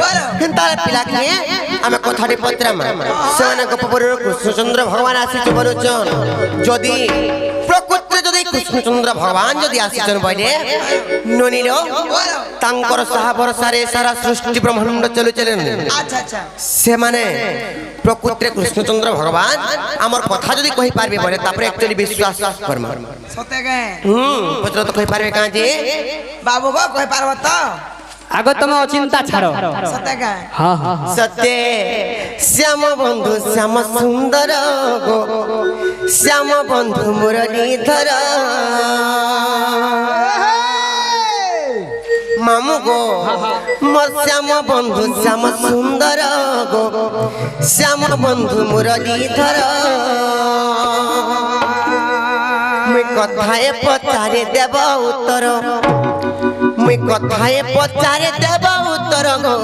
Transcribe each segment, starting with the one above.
तार पिला के आमे कथाटी पत्रमा सेना गोपपुर कृष्णचंद्र भगवान आसी बोलुचन जदि प्रकृति जदि कृष्णचंद्र भगवान जदि आसीचन बइले ननिलो तांकर साहा भरोसा रे सारा सृष्टि ब्रह्मांड चलु चलेन अच्छा अच्छा से माने प्रकृति कृष्णचंद्र भगवान हमर कथा जदि कहि पारबे बले तापर एक्चुअली विश्वास करमा सते गे पत्र तो कहि पारबे का जे बाबू को कहि पारबो त आगो तुम अचिंता छाड़ो सते गे हां हां सत्य श्याम बंधु श्याम सुंदर गो श्याम बंधु मुरलीधर मामू गो मोर श्याम बंधु श्याम सुंदर गो श्याम बंधु मुरलीधर मुई कथाए पचारे देव उत्तर मुई कथाए पचारे देव उत्तर गो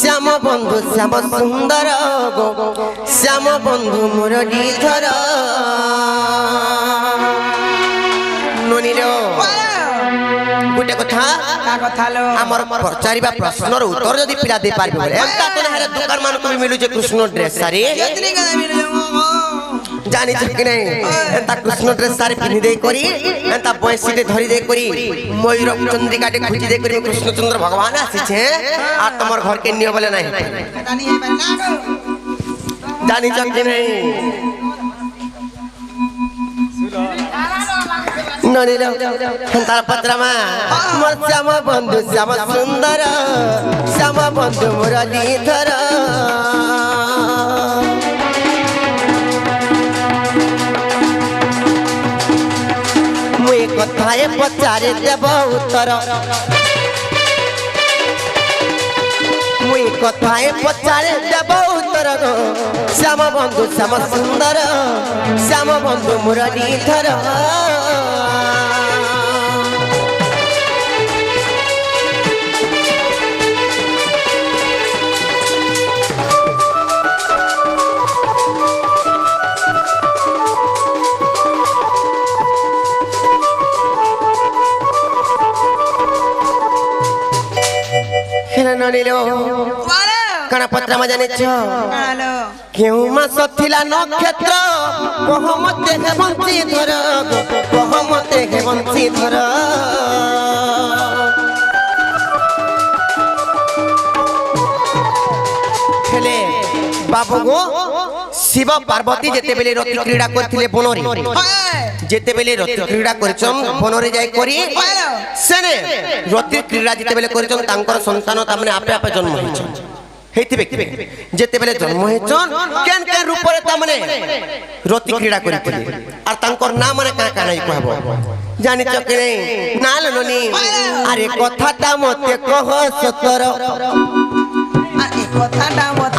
श्याम बंधु श्याम सुंदर गो श्याम बंधु मुरलीधर ननिलो गुटे कथा का कथा लो हमर पचारिबा प्रश्नर उत्तर जदि पिला दे पारबे बोले एंता तो नहरे दुकान मान को भी मिलु जे कृष्ण ड्रेस सारी जतनी का मिल जानी कि नहीं एंता कृष्ण ड्रेस सारी पिनि दे करी एंता बैसीटे धरी दे करी मयूर चंद्रिकाटे खुजी दे करी कृष्णचंद्र भगवान आसी छे आ तमर घर के नियो बोले नहीं तानी है पर ना गो जानी कि नहीं ननिलो तार पत्रमा मोर श्याम बंधु श्याम सुंदर श्याम बंधु मुरलीधर मुई कथाए पचारे देव उत्तर मुई कथाए पचारे देव उत्तर गो श्याम बंधु श्याम सुंदर श्याम बंधु मुरलीधर ननिलो कण पत्र में जाने छो केउ मास थिला नक्षत्र कहमते हे बंशीधर कहमते हे बंशीधर खेले बाबू गो शिव पार्वती जेते बेले रति क्रीड़ा करथिले बनरे जेते बेले रति क्रीड़ा करचन बनरे जाय करी सेने रति क्रीड़ा जेते बेले करचन तांकर संतान तामने आपे आपे जन्म होइछन हेतिबे जेते बेले जन्म होइछन केन केन रूप रे तामने रति क्रीड़ा करथिले आर तांकर नाम माने का का नहीं कहबो जानि छ कि नहीं नाल ननी अरे कथाटा मते कह सतर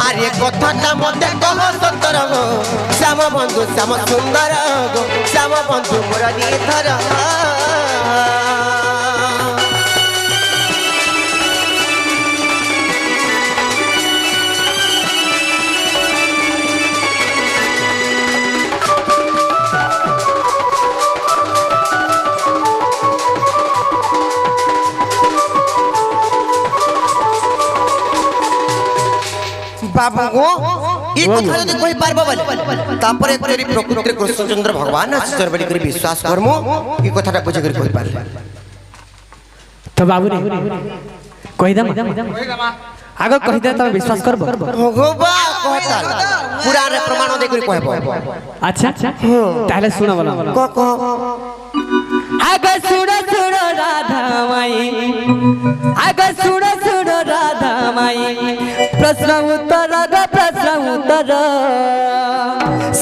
अरे कथाटा मते कह सतर गो श्याम बंधु श्याम सुंदर गो श्याम बंधु मुरलीधर बाबू गो ई कथा जदि कहि पारबो बोले तापर तोरी प्रकृति कृष्णचंद्र भगवान आश्चर्य बलि करी विश्वास करमु ई कथाटा बुझे करी कहि पारले तो बाबू रे कहि दम आगो कहि दे त विश्वास करबो भगवा कहता पुराण प्रमाण दे करी कहबो अच्छा ताले सुनो बोला को आगो सुनो सुनो राधा माई आगो सुनो सुनो राधा माई प्रश्न उत्तर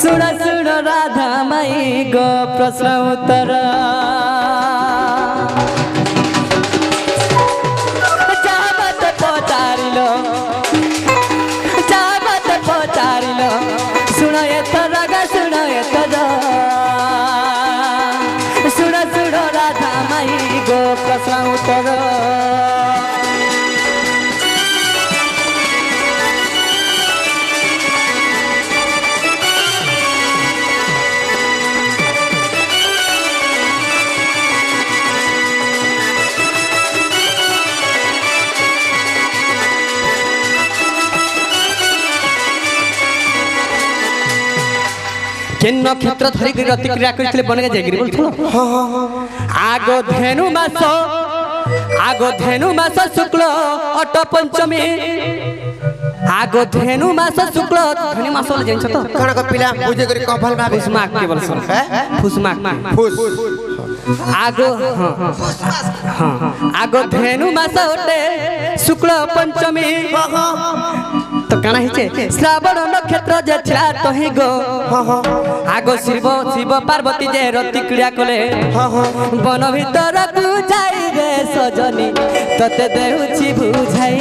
सुनो सुनो राधा माई गो प्रश्न उत्तर जाबत पचारिलो सुनो एतर ग सुनो एतर सुनो सुनो राधा माई गो प्रश्न उत्तर কেন নক্ষত্র ধরি রতি ক্রিয়া করিছিলে বনকে যাইগিরি বলছো আগ ধেনু মাস শুক্ল অট পঞ্চমী আগ ধেনু মাস শুক্ল ধেনু মাস বলে জানিছ তো কোন কপিলা বুঝে করে কপাল ভাবে ফুসমাক কে বলছো ফুসমাক ফুস আগ আগ ধেনু মাস ওটে শুক্ল পঞ্চমী তো কানা হিছে শ্রাবণ নক্ষত্র যে ছিলা তহি গো আগ শিব পার্বতী যে রতি ক্রিয়া কলে বন ভিতরকু যাই রে সজনী ততে দেউছি বুঝাই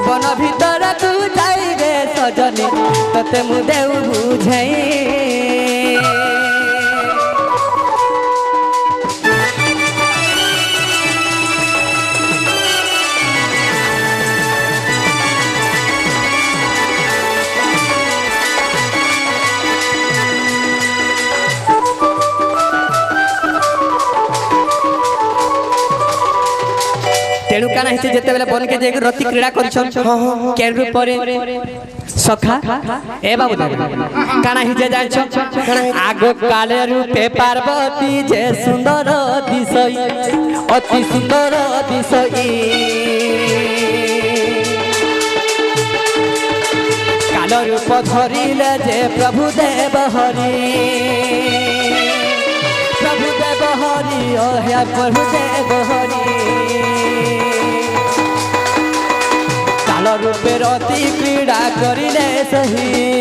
বন ভিতরকু যাই রে সজনী ততে মু দেউ বুঝাই তেণু কানা হিছে যেতেবেলে বনকে যাই রতি ক্রীড়া করছন কেন রূপরে সখা এ বাবু কানা হিছে যাইছ আগ কালে রূপে পার্বতী যে সুন্দর দিশই অতি সুন্দর দিশই কাল রূপ ধরিলে যে প্রভু দেব হরি ও হে প্রভু দেব হরি কাল রূপে রতি ক্রীড়া করিলে সহি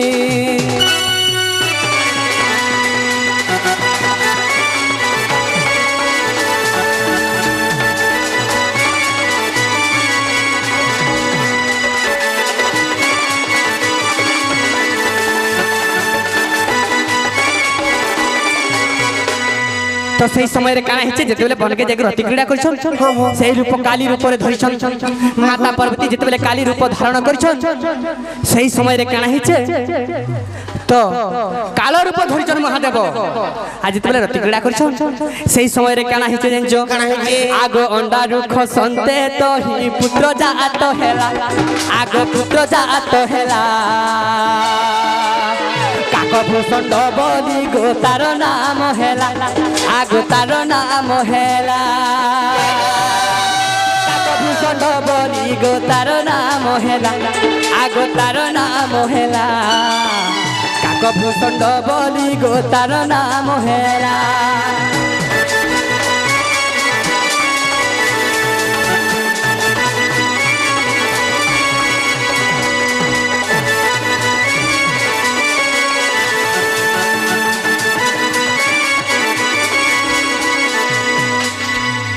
তো সেই সময় কানা হিছে যেতেবেলে বনকে যাই রতি ক্রীড়া করছন সেই রূপ কালী রূপরে ধরিছন মাতা পার্বতী যেতেবেলে কালী রূপ ধারণ করছন সেই সময় কানা হিছে তো কালো রূপ ধরিছন মহাদেব আজ যেতেবেলে রতি ক্রীড়া করছন সেই সময় কানা হিছে জানছো আগ অন্ডা রুখ সন্তে তো হি পুত্র জাত হেলা আগ পুত্র জাত হেলা ভূষণ্ড বলি গো তার নাম হেলা আগ তার নাম হেলা ভূষণ্ড বলি গো তার নাম হেলা আগ তার নাম হেলা কাক ভূষণ্ড বলি গো তার নাম হেলা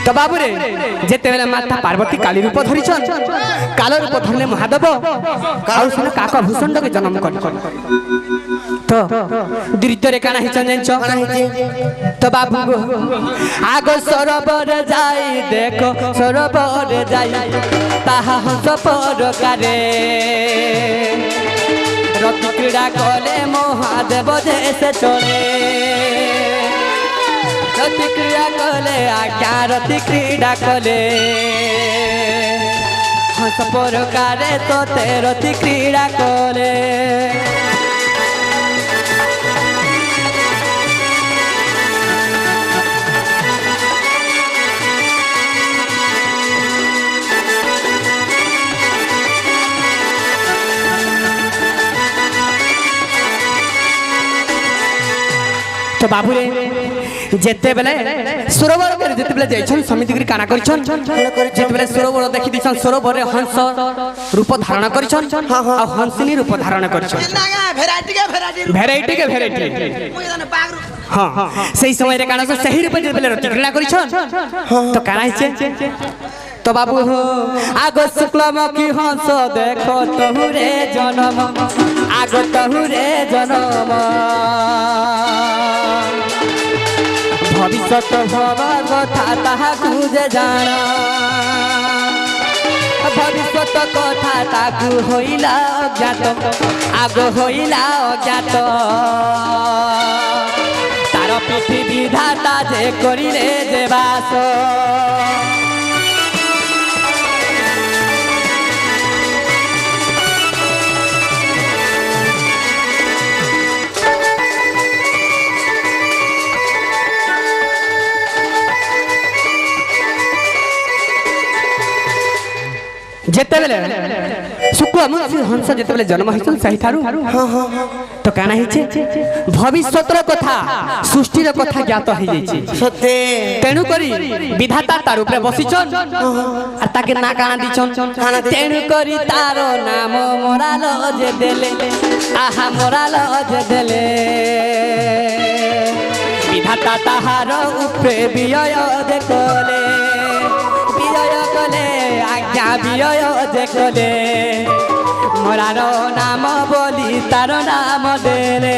তো বাবুরে যেতেবেলে মাতা পার্বতী কালী রূপ ধরিছন কালো রূপ ধরলে মহাদেব আর শুনে কাক ভূষণ্ডকে জন্ম করে তো দ্বিতীয়রে কানা হিচন জানছ তো বাবু আগ সরোবরে যাই দেখো সরোবরে যাই তাহা হংস পরকারে রতি ক্রীড়া কলে মহাদেব যে এসে চলে রতি ক্রীড়া কলে আজ্ঞা রতি ক্রীড়া কলে হংস পরকারে তোতে রতি ক্রীড়া কলে তো বাবুরে যেতেবেলে সরোবর যেতেবেলে যাইছন সমিতিগিরি কানা করিছন যেতেবেলে সরোবর দেখি দিছন সরোবরে হংস রূপ ধারণ করিছন আর হংসিনী রূপ ধারণ করিছন ভ্যারাইটি হ্যাঁ সেই সময় কানা সেই রূপে যেতেবেলে রতি ক্রীড়া করিছন তো কানা হিছে তো বাবু আগ শুক্লমুখী হংস দেখো তহুরে জনম আগ তহুরে জনম ভবিষ্যৎ ভব কথা তাহাকু যে জাণ ভবিষ্যৎ কথা তাকু হইলা অজ্ঞাত আগ হইলা অজ্ঞাত তার পিঠি বিধাতা যে করিলে যে বাস যেতেবেলে শুক্ল মুন্সি হংস যেতেবেলে জন্ম হয়েছিল সেই ঠারু তো কানা হয়েছে ভবিষ্যতর কথা সৃষ্টির কথা জ্ঞাত হয়ে যাইছে সত্যি তেণু করি বিধাতা তার উপরে বসিছন আর তাকে না কানা দিছন তেণু করি তার নাম মোরাল যে দেলে আহা মোরাল যে দেলে বিধাতা তাহার উপরে বিজয় দেখলে বিজয় কলে আজ্ঞা বিজয় দেখলে মোরার নাম বলি তার নাম দেলে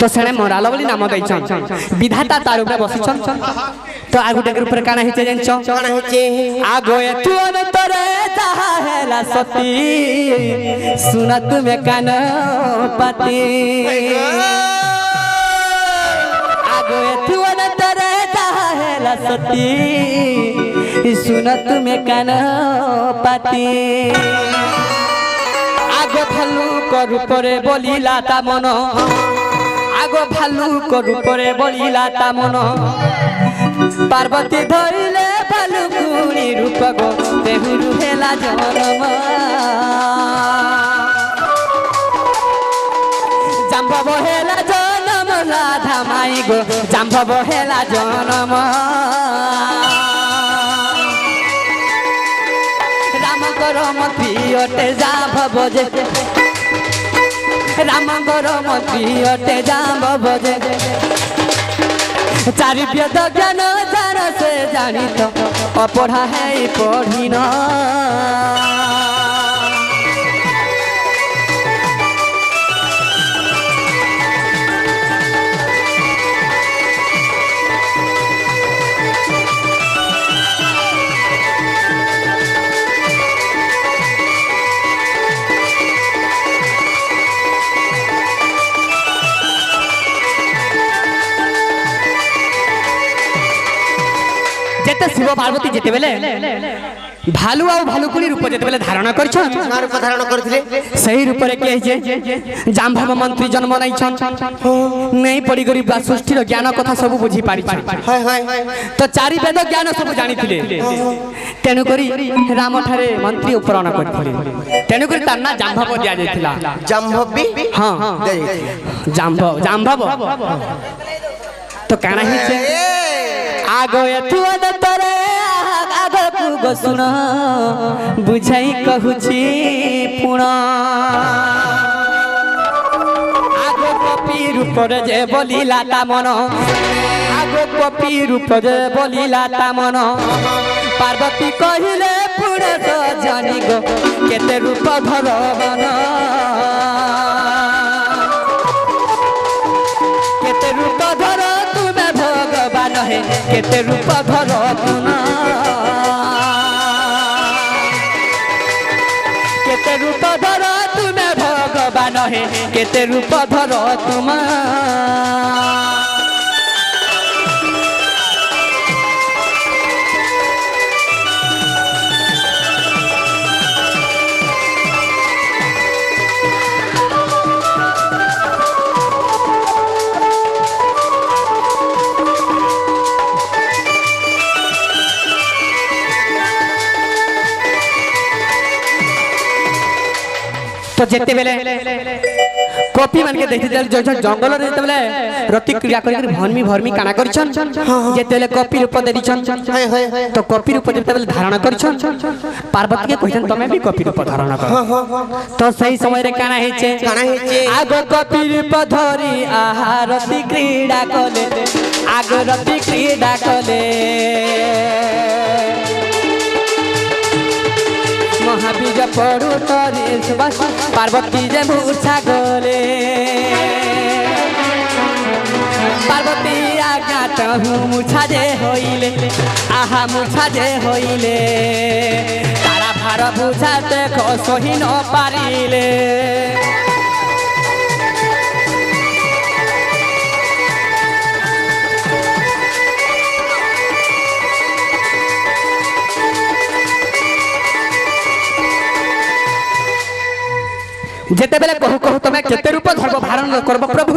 তো সেনে মোরাল বলি নাম দেইছন বিধাতা তার উপরে বসিছন তো আগুটের উপরে কানা হইছে জানছ কানা হচ্ছে আগো এতু অন্তরে যাহা হেলা সতী শুন তুমি কান পাতি আগো এতু অন্তরে যাহা হেলা সতী শুন তুমি কান পাতি আগো ভালু করু পরে বলিলা তা মন আগো ভালু করু পরে বলিলা তা মন পার্বতী ধরিলে ভালু কুড়ি রূপ গো দেহুরু হেলা জনম জাম্ভব হেলা জনম রাধা মাই গো জাম্ভব হেলা জনম রাম কর মন্ত্রী অটে জাম্ভব যে রাম কর মন্ত্রী অটে জাম্ভব যে চারি বেদ জ্ঞান যার সে জানিত অপঢ়া হেই পঢ়িন যেতে শিব পার্বতী যেতেবেলে ভালু আর ভালুকুনি রূপ যেতেবেলে ধারণা করছন কার রূপ ধারণ করଥିଲେ সেই রূপরে কে হইছে জাম্ভব মন্ত্রী জন্ম নাইছন নেই পড়ি গরি সৃষ্টির জ্ঞান কথা সব বুঝি পারিছন হয় হয় তো চারি বেদ জ্ঞান সব জানিଥିଲେ তেণু করি রাম ঠারে মন্ত্রী উপরণ করଥିଲେ তেণু করি তার না জাম্ভব দিয়া যাইতিলা জাম্ভবী হ্যাঁ জাম্ভব জাম্ভব তো কানা হইছে আগো এতু অন্তরে আগକୁ গো শুণ বুঝাই কহুছি পুণ আগো কপি রূপরে যে বলিলা তা মন আগো কপি রূপ যে বলিলা তা মন পার্বতী কহিলে পুরে তো জানি গো কেতে রূপ ধরবন কেতে রূপ ধর তুমি ভগবান হে কেতে রূপ ধর তুনা কেতে রূপ ধর তুমি ভগবান হে কেতে রূপ ধর তুমা তো যেতেবেলে কপি মানকে দেখতে জঙ্গল যেতেবেলে রতি ক্রিয়া করি ভর্মি ভর্মি কানা করছন যেতেবেলে কপি রূপ দেইছন তো কপি রূপ যেতেবেলে ধারণ করছন পার্বতীকে কইছন তুমি বি কপি রূপ ধারণ কর তো সেই সময় কানা হইছে আগ কপি রূপ ধরি আহা রতি ক্রীড়া কলে আগ রতি ক্রীড়া কলে মহাবীর পড়ু তরে পার্বতী যে মূর্ছা গলে পার্বতী আজ্ঞাত মূর্ছা যে হইলে আহা মূর্ছা যে হইলে তারা ভার বুঝাতে সহি ন পারিলে যেতে বেলে কহু কহু তুমি কেতে রূপ ধর্ম ধারণ করব প্রভু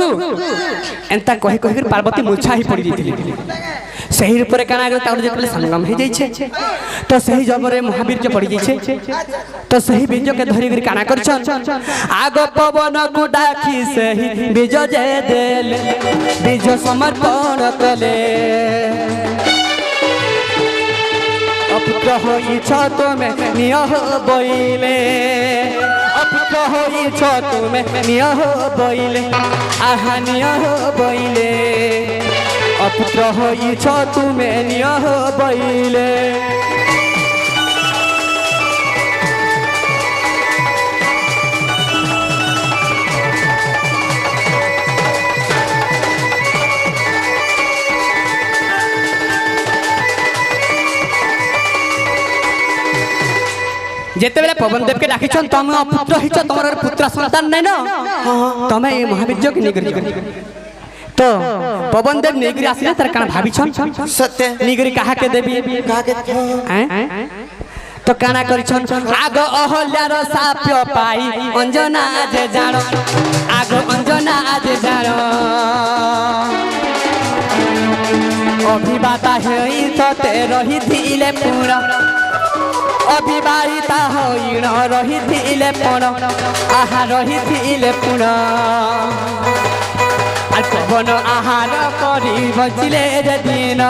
এন্তা কহি কহি পার্বতী মূর্ছা হি পড়ি যাইতিলি সেই রূপরে কানা গলে তার যেতে সঙ্গম হয়ে যাইছে তো সেই জবরে মহাবীর্য পড়ি যাইছে তো সেই বীর্যকে ধরি করে কানা করছন আগ পবন কু ডাকি সেই বীজ যে দেলে বীজ সমর্পণ কলে অপুত্র হইছ তুমি নিয়হ বইলে অপুত্র হইছ তুমি নিয়হ বইলে আহা নিয়হ বইলে অপুত্র হইছ তুমি নিয়হ বইলে যেতেবেলে পবন দেবকে ডাকিছন তুমি অপুত্র হইছ তোমার পুত্র সন্তান নাই না তুমি এই মহাবীর্যকে নিগরি তো পবন দেব নিগরি আসলে তার কানা ভাবিছন সত্য নিগরি কাহাকে দেবি কাকে তো কানা করিছন আগ অহল্যার সাপ্য পাই অঞ্জনা যে জাণ আগ অঞ্জনা যে জাণ অভিবাতা হই ততে রহিছিলে পুরা অবিবাহিতা হইণ রহিছিলে পুণ আহা রহিছিলে পুণ আর পবন আহার করি বঞ্চিলে যে দিন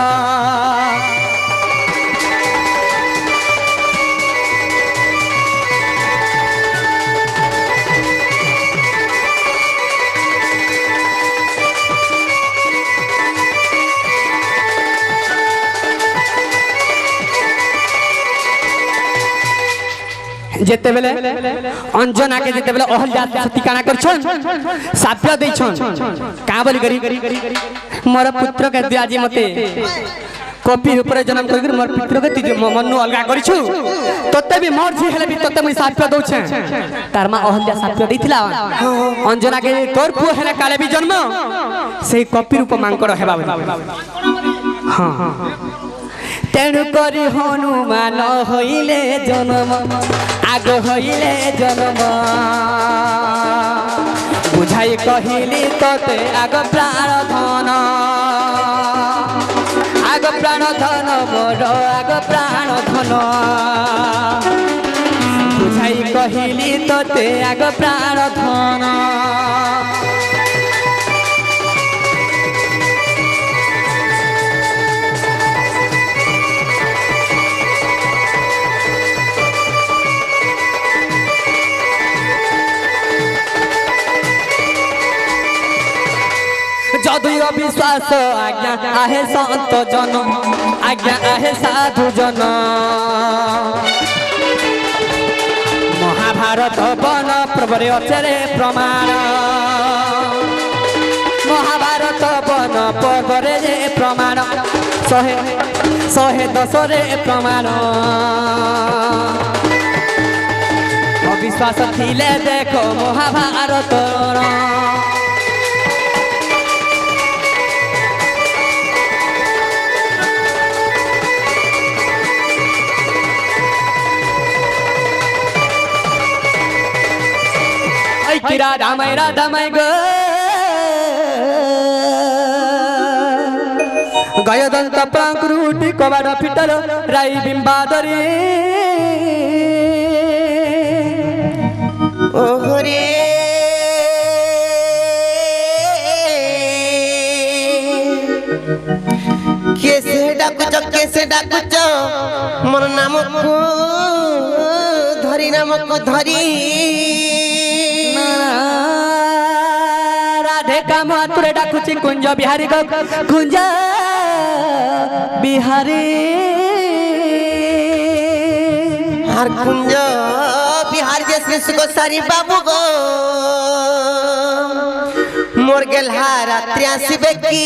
যেতেবেলে অঞ্জনাকে যেতেবেলে অহল্যা সতী কানা করছন সাপ্য দেইছন কা বলি করি মোর পুত্রকে দি আজি মতে কপি উপরে জন্ম করি মোর পুত্রকে তুই মনু অলগা করিছু ততে বি মোর ঝি হেলে বি ততে মুই সাপ্য দউছে তার মা অহল্যা সাপ্য দেইছিলা অঞ্জনাকে তোর পুଅ হেলে কালে বি জন্ম সেই কপি রূপ মাঙ্কড় হেবা হ্যাঁ তেণু করি হনুমান হইলে জন্ম আগ হইলে জন্ম বুঝাই কহিলি তোতে আগ প্রাণ ধন আগ প্রাণ ধন মোর আগ প্রাণ ধন বুঝাই কহিলি তোতে আগ প্রাণ ধন যদিও বিশ্বাস আজ্ঞা আহে সন্ত জন আজ্ঞা আহে সাধু জন মহাভারত বন প্রবরে অচরে প্রমাণ মহাভারত বন পর্বরে যে প্রমাণ শহে শহে দশরে প্রমাণ অবিশ্বাস থিলে দেখো মহাভারত রাধামাই গো গয়দন্ত প্রাঙ্কুরুটি কবাড ফিটাল রাই বিম্বাদরি ওহরে কেসে ডাকুছ মোর নামকু ধরি রাধে কাম তুরে ডাকুছি কুঞ্জ বিহারী গো কুঞ্জ বিহারী আর কুঞ্জ বিহার যে শ্রী গোসারি বাবু গো মোর গেলহা রাত্রি আসিবে কি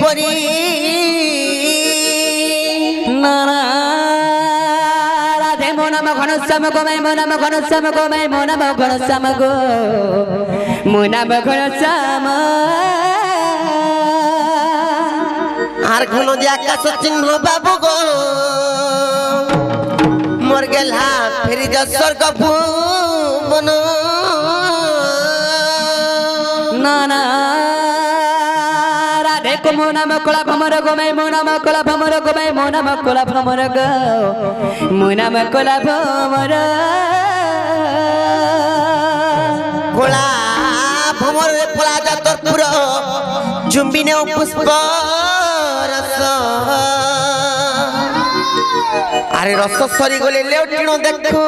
পরি নানা রাধে মো নাম ঘনশ্যাম গো মাই মো নাম ঘনশ্যাম গো মাই মো নাম ঘনশ্যাম গো মো নাম ঘনশ্যাম আর ঘন যে আকাশ চিহ্ন বাবু গো মোর গেলহা ফেরি যা স্বর্গ ভুবন না না রাধে কো মো নাম কলা ভ্রমর গো মাই মো নাম কলা ভ্রমর গো মাই মো নাম কলা ভ্রমর গো মো নাম কলা ভ্রমর কোলা ভ্রমর কোলা জাতর পুর জুম্বিনে পুষ্প রস আরে রস সরি গলে লেউটিনো দেখো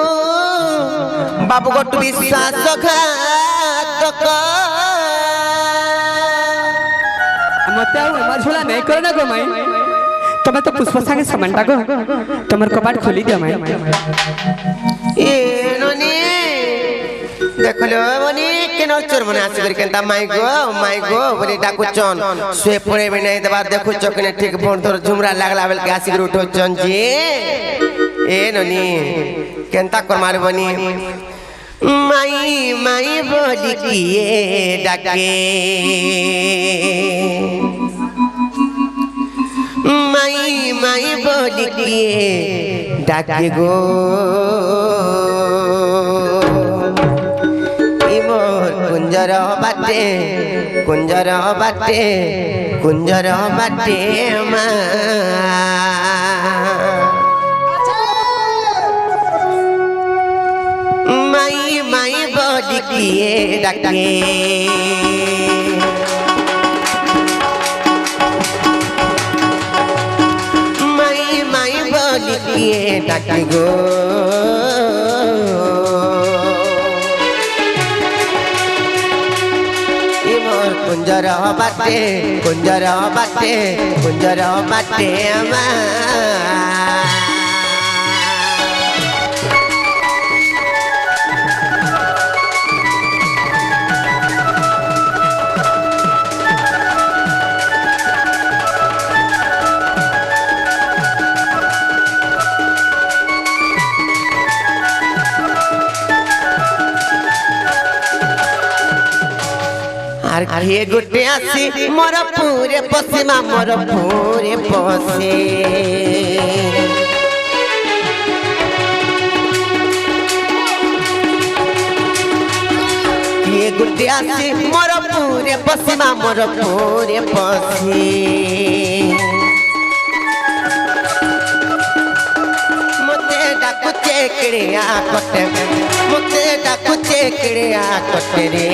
বাবু গটু বিশ্বাস ঘাতক মতে আর আমার ঝোলা নাই করো না গো মাই তুমি তো পুষ্প সঙ্গে সমানটা গো তোমার কপাট খুলি দিও মাই এ ননি দেখলো বনি কেন চোর মনে আসি করি কেনতা মাই গো বলি ডাকুচন শুয়ে পড়ে বিনাই দেবার দেখুছ কেনে ঠিক ফোন ধর ঝুমরা লাগলা বেলকে আসি করে উঠোচন জি এ ননি কেনতা কর মারবনি মাই মাই বলি কিয়ে ডাকে মাই মাই বলি কিয়ে ডাকে গো কুঞ্জর বাটে কুঞ্জর বাটে কুঞ্জর বাটে মা মাই মাই বলি কিয়ে ডাকে মাই মাই বলি কিয়ে ডাকে গো কুঞ্জর বাটে কুঞ্জর বাটে কুঞ্জর বাটে আমার আর ঘিয়ে গুটে আসি মোর পুরে পশে মা মোর পুরে পশে ঘিয়ে গুটে আসি মোর পুরে পশে মা মোর পুরে পশে মতে ডাকুচে কিড়িয়া কটে মতে ডাকুচে কিড়িয়া কটে রে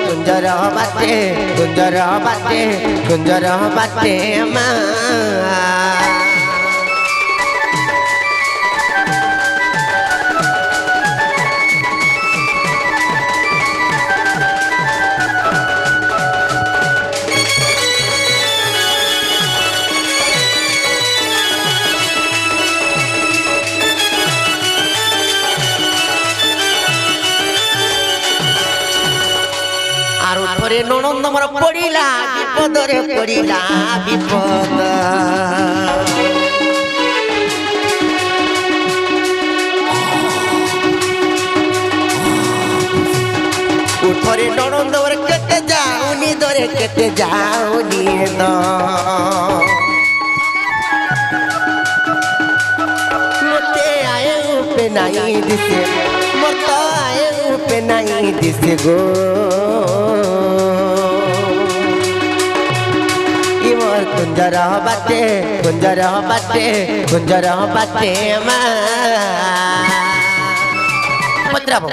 কুঞ্জর বাটে কুঞ্জর বাটে কুঞ্জর বাটে মা আর উপরে ননন্দ মোর পড়িলা বিপদরে পড়িলা বিপদ উপরে ননন্দ ওর কেটে যাওনি ধরে কেটে যাওনি মতে আয়ে উপে নাই দিছে মত আয়ে উপে নাই দিছে গো কুঞ্জর বাটে কুঞ্জর বাটে কুঞ্জর বাটে মা পত্রাবো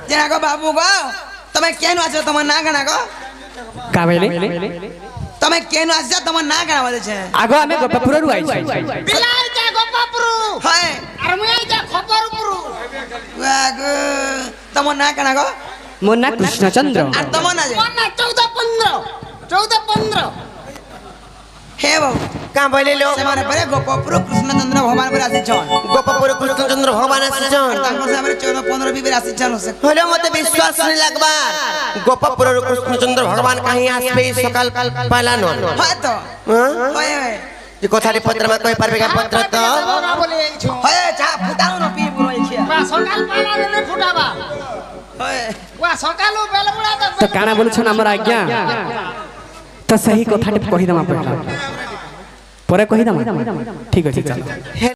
জেনা গো বাবু গো তুমি কেন আছো তোমার না গানা গো কাবেলে তুমি কেন আছো তোমার না গানা বলেছে আগো আমি গোপাপুরু আইছি বিলাই যা গোপাপুরু হয় আর মুই যা খবরপুরু আগো তোমার না গানা গো মোর না কৃষ্ণচন্দ্র আর তোমার না যে মন্না 14-15 হে বাবু কাঁ বলে লো সেমানে পরে গোপপুর কৃষ্ণচন্দ্র ভগবান পরে আসিছন গোপপুর কৃষ্ণচন্দ্র ভগবান আসিছন তাঙ্কর সামনে 14-15 বিবের আসিছন সে হলো মতে বিশ্বাস নাই লাগবার গোপপুর কৃষ্ণচন্দ্র ভগবান কাহি আসবে সকাল পালানো হয় তো হ্যাঁ হয় হয় যে কথাটি পত্রমা কই পারবে কা পত্র তো ওরা বলে এইছো হয় চা ফুটাও না পি বুড়ো ইখিয়া বা সকাল পালা রে ফুটাবা হয় ওয়া সকালু বেলবুড়া তো কানা বলছন আমার আজ্ঞা তো সহি কথাটি কহি দমা পড়লা পরে কহি দমা ঠিক আছে চলো